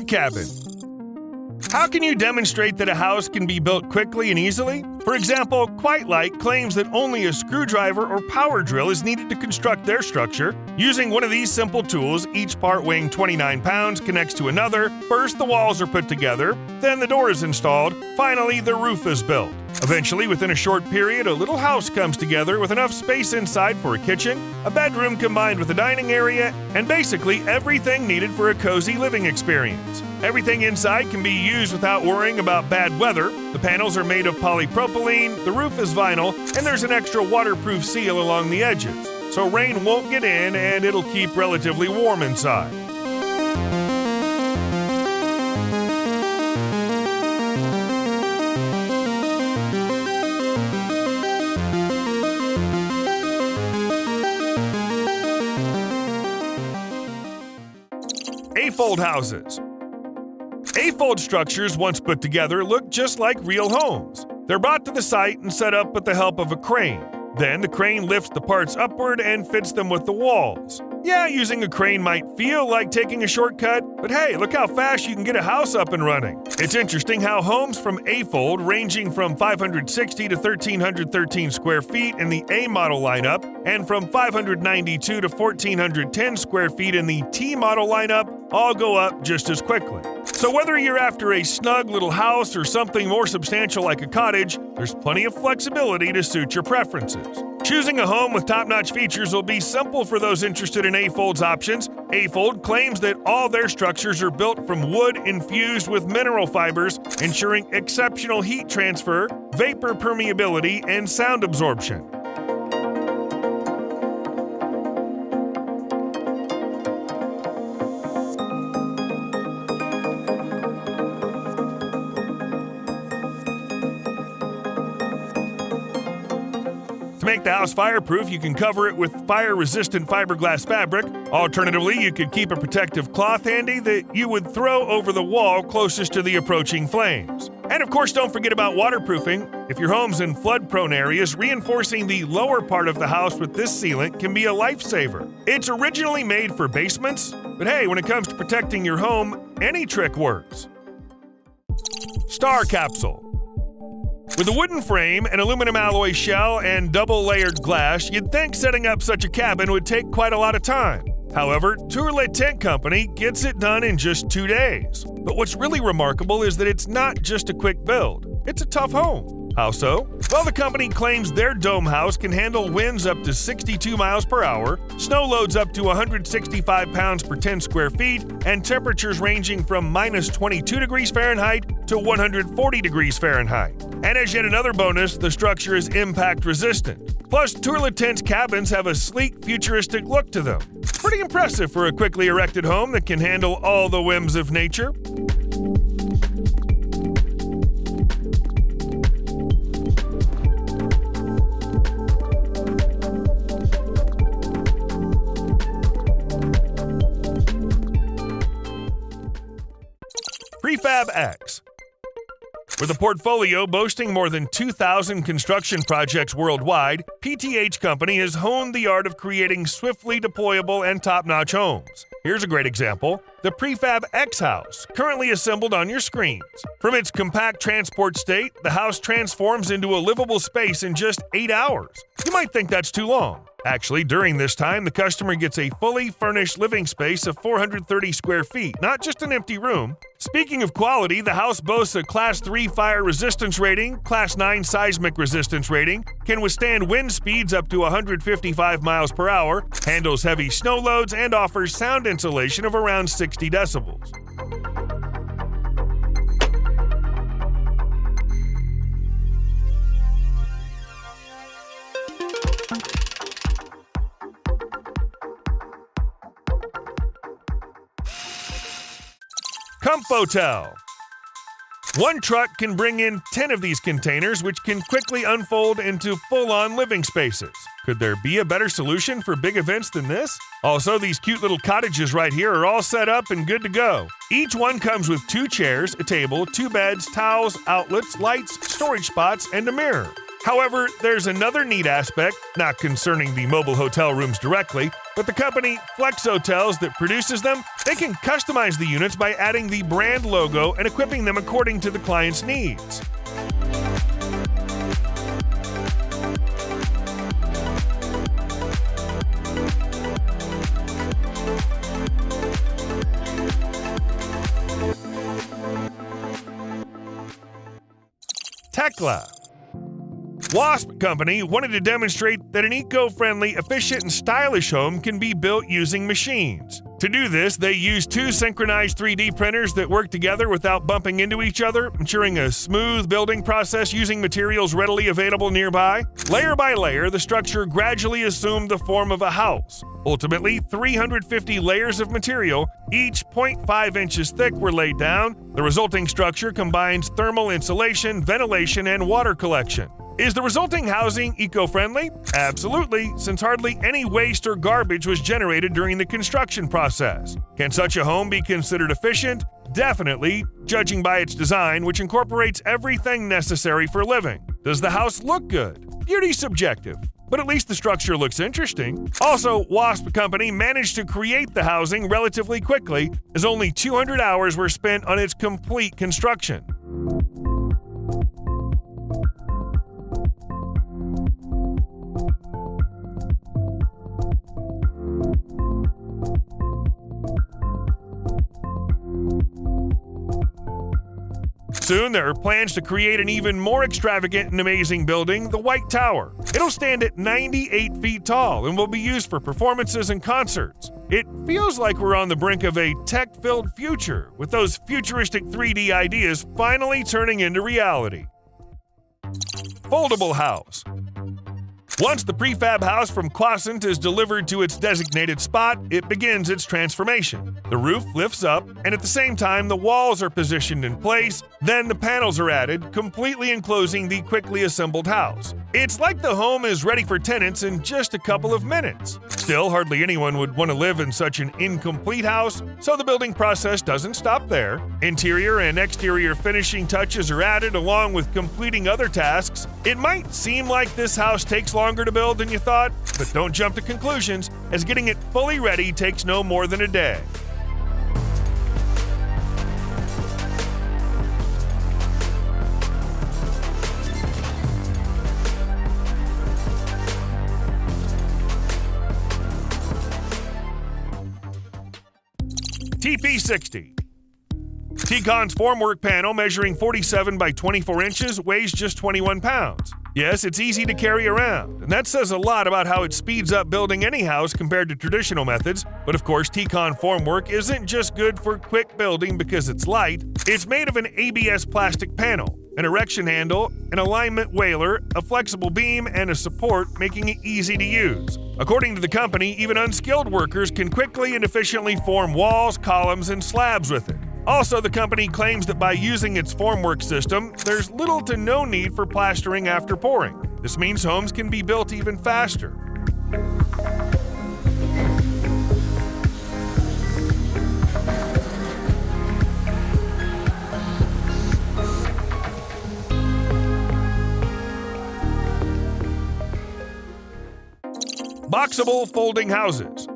cabin. How can you demonstrate that a house can be built quickly and easily? For example, Quite Light claims that only a screwdriver or power drill is needed to construct their structure. Using one of these simple tools, each part weighing 29 pounds connects to another. First, the walls are put together, then the door is installed, finally the roof is built. Eventually, within a short period, a little house comes together with enough space inside for a kitchen, a bedroom combined with a dining area, and basically everything needed for a cozy living experience. Everything inside can be used without worrying about bad weather. The panels are made of polypropylene, the roof is vinyl, and there's an extra waterproof seal along the edges, so rain won't get in and it'll keep relatively warm inside. A-fold houses. A-fold structures, once put together, look just like real homes. They're brought to the site and set up with the help of a crane. Then the crane lifts the parts upward and fits them with the walls. Yeah, using a crane might feel like taking a shortcut, but hey, look how fast you can get a house up and running. It's interesting how homes from A-fold, ranging from 560 to 1,313 square feet in the A model lineup, and from 592 to 1,410 square feet in the T model lineup, all go up just as quickly. So whether you're after a snug little house or something more substantial like a cottage, there's plenty of flexibility to suit your preferences. Choosing a home with top-notch features will be simple for those interested in A-fold's options. A-fold claims that all their structures are built from wood infused with mineral fibers, ensuring exceptional heat transfer, vapor permeability, and sound absorption. To make the house fireproof, you can cover it with fire-resistant fiberglass fabric. Alternatively, you could keep a protective cloth handy that you would throw over the wall closest to the approaching flames. And of course, don't forget about waterproofing. If your home's in flood-prone areas, reinforcing the lower part of the house with this sealant can be a lifesaver. It's originally made for basements, but hey, when it comes to protecting your home, any trick works. Star Capsule. With a wooden frame, an aluminum alloy shell, and double-layered glass, you'd think setting up such a cabin would take quite a lot of time. However, Tourlet Tent Company gets it done in just 2 days. But what's really remarkable is that it's not just a quick build. It's a tough home. How so? Well, the company claims their dome house can handle winds up to 62 miles per hour, snow loads up to 165 pounds per 10 square feet, and temperatures ranging from minus 22 degrees Fahrenheit to 140 degrees Fahrenheit. And as yet another bonus, the structure is impact resistant. Plus, Tourlet Tent's cabins have a sleek, futuristic look to them. Pretty impressive for a quickly erected home that can handle all the whims of nature. Prefab-X. With a portfolio boasting more than 2,000 construction projects worldwide, PTH Company has honed the art of creating swiftly deployable and top-notch homes. Here's a great example: the Prefab-X house, currently assembled on your screens. From its compact transport state, the house transforms into a livable space in just 8 hours. You might think that's too long. Actually, during this time, the customer gets a fully furnished living space of 430 square feet, not just an empty room. Speaking of quality, the house boasts a Class 3 fire resistance rating, Class 9 seismic resistance rating, can withstand wind speeds up to 155 miles per hour, handles heavy snow loads, and offers sound insulation of around 60 decibels. Comfotel. One truck can bring in 10 of these containers, which can quickly unfold into full-on living spaces. Could there be a better solution for big events than this? Also, these cute little cottages right here are all set up and good to go. Each one comes with 2 chairs, a table, 2 beds, towels, outlets, lights, storage spots, and a mirror. However, there's another neat aspect, not concerning the mobile hotel rooms directly, but the company Flex Hotels that produces them, they can customize the units by adding the brand logo and equipping them according to the client's needs. Tecla. Wasp Company wanted to demonstrate that an eco-friendly, efficient, and stylish home can be built using machines. To do this, they used two synchronized 3D printers that work together without bumping into each other, ensuring a smooth building process using materials readily available nearby. Layer by layer, the structure gradually assumed the form of a house. Ultimately, 350 layers of material, each 0.5 inches thick, were laid down. The resulting structure combines thermal insulation, ventilation, and water collection. Is the resulting housing eco-friendly? Absolutely, since hardly any waste or garbage was generated during the construction process. Can such a home be considered efficient? Definitely, judging by its design, which incorporates everything necessary for living. Does the house look good? Beauty's subjective, but at least the structure looks interesting. Also, Wasp Company managed to create the housing relatively quickly, as only 200 hours were spent on its complete construction. Soon, there are plans to create an even more extravagant and amazing building, the White Tower. It'll stand at 98 feet tall and will be used for performances and concerts. It feels like we're on the brink of a tech-filled future, with those futuristic 3D ideas finally turning into reality. Foldable house. Once the prefab house from Quasant is delivered to its designated spot, it begins its transformation. The roof lifts up, and at the same time, the walls are positioned in place. Then the panels are added, completely enclosing the quickly assembled house. It's like the home is ready for tenants in just a couple of minutes. Still, hardly anyone would want to live in such an incomplete house, so the building process doesn't stop there. Interior and exterior finishing touches are added along with completing other tasks. It might seem like this house takes longer to build than you thought, but don't jump to conclusions, as getting it fully ready takes no more than a day. TP60. T-Con's formwork panel, measuring 47 by 24 inches, weighs just 21 pounds. Yes, it's easy to carry around, and that says a lot about how it speeds up building any house compared to traditional methods. But of course, T-Con formwork isn't just good for quick building because it's light. It's made of an ABS plastic panel, an erection handle, an alignment wailer, a flexible beam, and a support, making it easy to use. According to the company, even unskilled workers can quickly and efficiently form walls, columns, and slabs with it. Also, the company claims that by using its formwork system, there's little to no need for plastering after pouring. This means homes can be built even faster. Boxabl folding houses.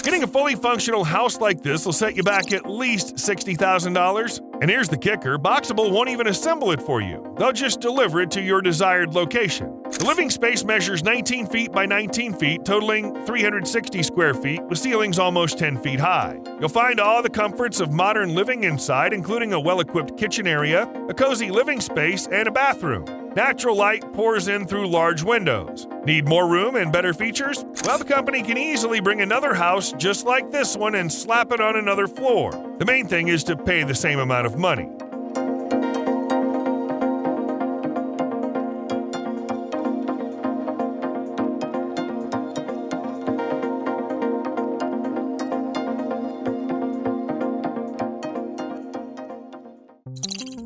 Getting a fully functional house like this will set you back at least $60,000. And here's the kicker, Boxabl won't even assemble it for you. They'll just deliver it to your desired location. The living space measures 19 feet by 19 feet, totaling 360 square feet, with ceilings almost 10 feet high. You'll find all the comforts of modern living inside, including a well-equipped kitchen area, a cozy living space, and a bathroom. Natural light pours in through large windows. Need more room and better features? Well, the company can easily bring another house just like this one and slap it on another floor. The main thing is to pay the same amount of money.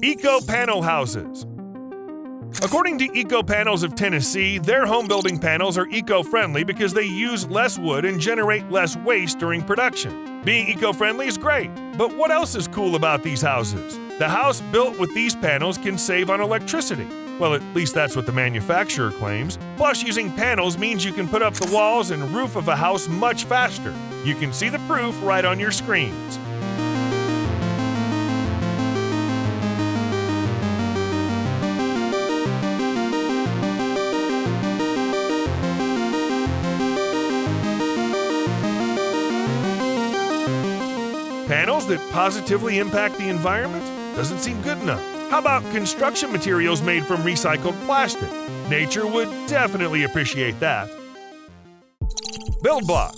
Eco panel houses. According to Eco Panels of Tennessee, their home building panels are eco-friendly because they use less wood and generate less waste during production. Being eco-friendly is great, but what else is cool about these houses? The house built with these panels can save on electricity. Well, at least that's what the manufacturer claims. Plus, using panels means you can put up the walls and roof of a house much faster. You can see the proof right on your screens. Panels that positively impact the environment? Doesn't seem good enough. How about construction materials made from recycled plastic? Nature would definitely appreciate that. BuildBlock.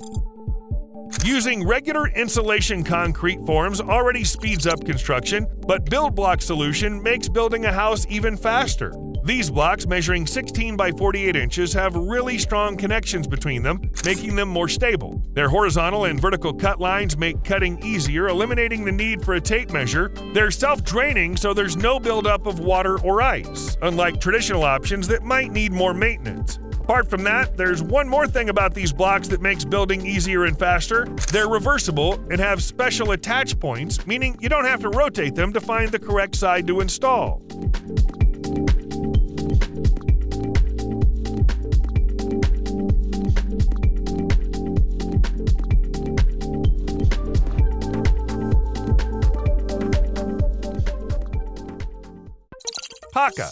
Using regular insulation concrete forms already speeds up construction, but BuildBlock solution makes building a house even faster. These blocks, measuring 16 by 48 inches, have really strong connections between them, making them more stable. Their horizontal and vertical cut lines make cutting easier, eliminating the need for a tape measure. They're self-draining, so there's no buildup of water or ice, unlike traditional options that might need more maintenance. Apart from that, there's one more thing about these blocks that makes building easier and faster. They're reversible and have special attach points, meaning you don't have to rotate them to find the correct side to install. Paka.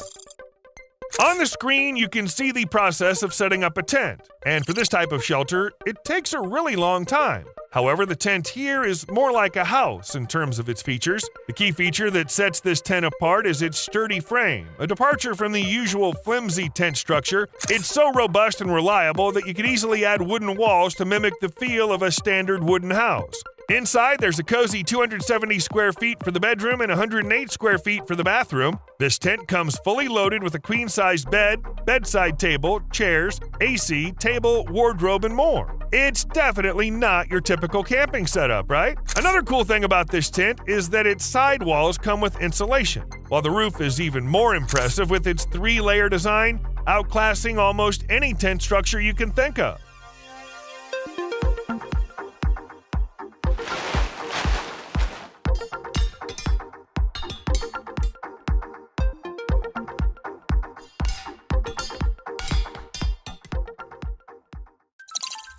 On the screen, you can see the process of setting up a tent, and for this type of shelter, it takes a really long time. However, the tent here is more like a house in terms of its features. The key feature that sets this tent apart is its sturdy frame, a departure from the usual flimsy tent structure. It's so robust and reliable that you can easily add wooden walls to mimic the feel of a standard wooden house. Inside, there's a cozy 270 square feet for the bedroom and 108 square feet for the bathroom. This tent comes fully loaded with a queen-sized bed, bedside table, chairs, AC, table, wardrobe, and more. It's definitely not your typical camping setup, right? Another cool thing about this tent is that its side walls come with insulation, while the roof is even more impressive with its 3-layer design, outclassing almost any tent structure you can think of.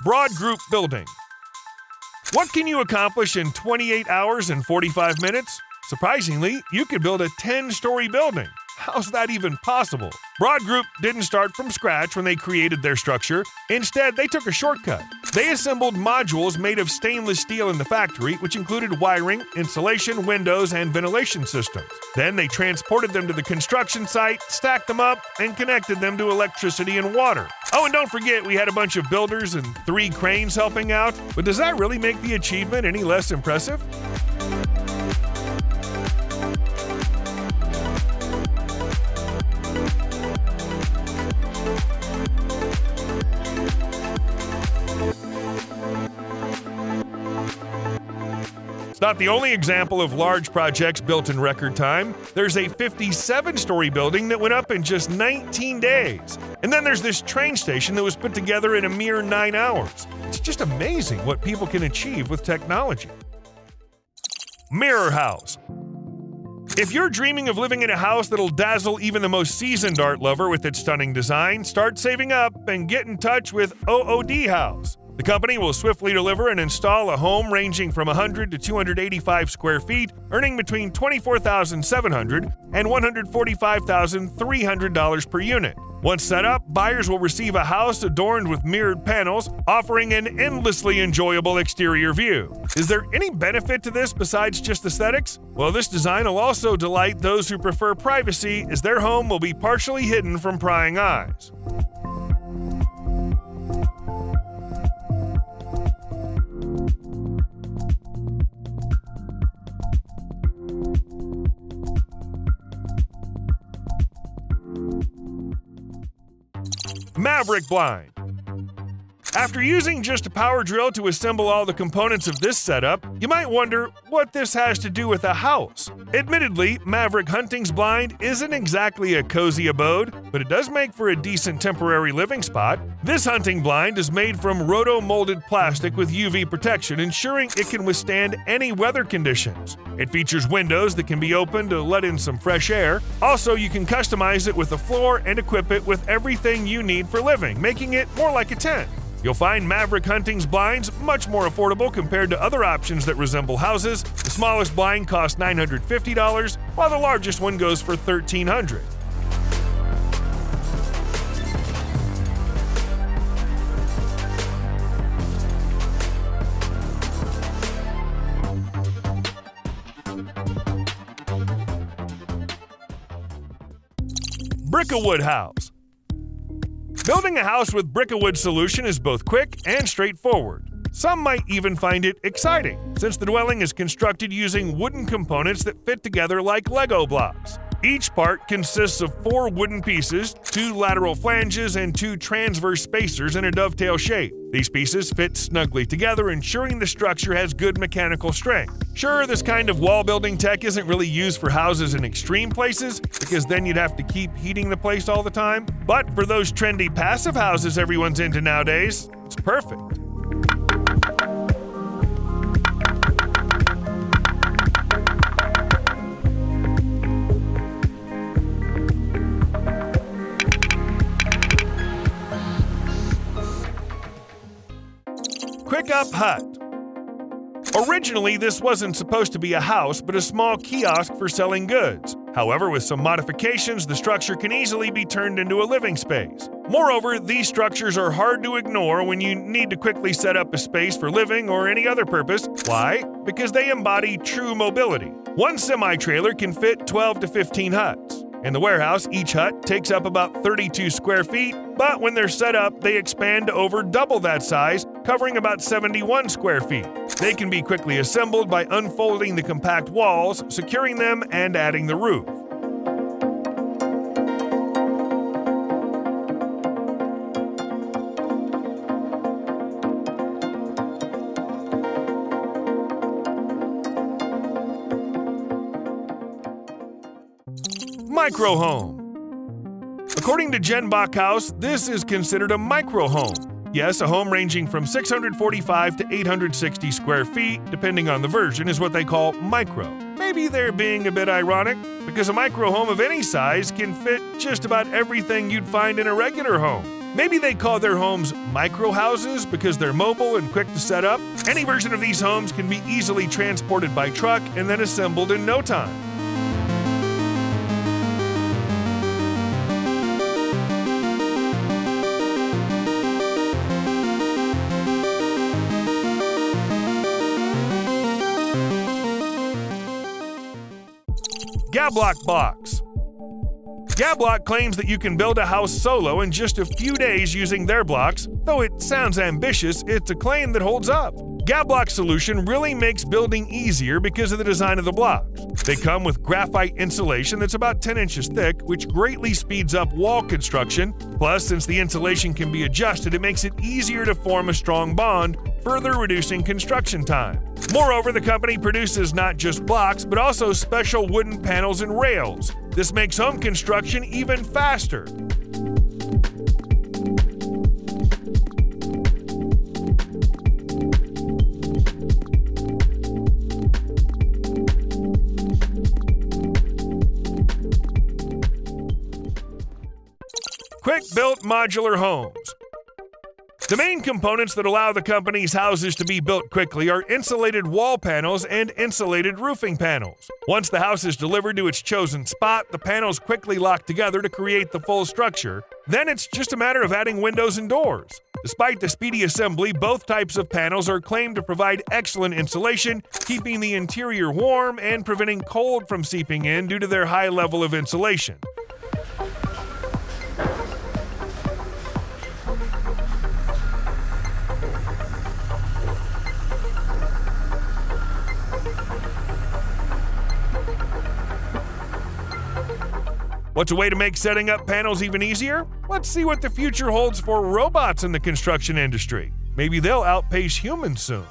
Broad group building. What can you accomplish in 28 hours and 45 minutes? Surprisingly, you could build a 10-story building. How's that even possible? Broad Group didn't start from scratch when they created their structure. Instead, they took a shortcut. They assembled modules made of stainless steel in the factory, which included wiring, insulation, windows, and ventilation systems. Then they transported them to the construction site, stacked them up, and connected them to electricity and water. Oh, and don't forget, we had a bunch of builders and 3 cranes helping out. But does that really make the achievement any less impressive? It's not the only example of large projects built in record time. There's a 57-story building that went up in just 19 days. And then there's this train station that was put together in a mere 9 hours. It's just amazing what people can achieve with technology. Mirror House. If you're dreaming of living in a house that'll dazzle even the most seasoned art lover with its stunning design, start saving up and get in touch with OOD House. The company will swiftly deliver and install a home ranging from 100 to 285 square feet, earning between $24,700 and $145,300 per unit. Once set up, buyers will receive a house adorned with mirrored panels, offering an endlessly enjoyable exterior view. Is there any benefit to this besides just aesthetics? Well, this design will also delight those who prefer privacy, as their home will be partially hidden from prying eyes. Maverick Blind. After using just a power drill to assemble all the components of this setup, you might wonder what this has to do with a house. Admittedly, Maverick Hunting's blind isn't exactly a cozy abode, but it does make for a decent temporary living spot. This hunting blind is made from roto-molded plastic with UV protection, ensuring it can withstand any weather conditions. It features windows that can be opened to let in some fresh air. Also, you can customize it with a floor and equip it with everything you need for living, making it more like a tent. You'll find Maverick Hunting's blinds much more affordable compared to other options that resemble houses. The smallest blind costs $950, while the largest one goes for $1,300. Brikawood house. Building a house with Brikawood solution is both quick and straightforward. Some might even find it exciting, since the dwelling is constructed using wooden components that fit together like Lego blocks. Each part consists of 4 wooden pieces, 2 lateral flanges, and 2 transverse spacers in a dovetail shape. These pieces fit snugly together, ensuring the structure has good mechanical strength. Sure, this kind of wall building tech isn't really used for houses in extreme places, because then you'd have to keep heating the place all the time. But for those trendy passive houses everyone's into nowadays, it's perfect. Quick Up Hut. Originally, this wasn't supposed to be a house, but a small kiosk for selling goods. However, with some modifications, the structure can easily be turned into a living space. Moreover, these structures are hard to ignore when you need to quickly set up a space for living or any other purpose. Why? Because they embody true mobility. One semi-trailer can fit 12 to 15 huts. In the warehouse, each hut takes up about 32 square feet, but when they're set up, they expand to over double that size, covering about 71 square feet. They can be quickly assembled by unfolding the compact walls, securing them, and adding the roof. Micro home. According to Boxabl, this is considered a micro home. Yes, a home ranging from 645 to 860 square feet, depending on the version, is what they call micro. Maybe they're being a bit ironic, because a micro home of any size can fit just about everything you'd find in a regular home. Maybe they call their homes micro houses because they're mobile and quick to set up. Any version of these homes can be easily transported by truck and then assembled in no time. Gablock box. Gablock claims that you can build a house solo in just a few days using their blocks. Though it sounds ambitious, it's a claim that holds up. Gablock's solution really makes building easier because of the design of the blocks. They come with graphite insulation that's about 10 inches thick, which greatly speeds up wall construction. Plus, since the insulation can be adjusted, it makes it easier to form a strong bond, further reducing construction time. Moreover, the company produces not just blocks, but also special wooden panels and rails. This makes home construction even faster. Quick-built modular homes. The main components that allow the company's houses to be built quickly are insulated wall panels and insulated roofing panels. Once the house is delivered to its chosen spot, the panels quickly lock together to create the full structure. Then it's just a matter of adding windows and doors. Despite the speedy assembly, both types of panels are claimed to provide excellent insulation, keeping the interior warm and preventing cold from seeping in due to their high level of insulation. What's a way to make setting up panels even easier? Let's see what the future holds for robots in the construction industry. Maybe they'll outpace humans soon.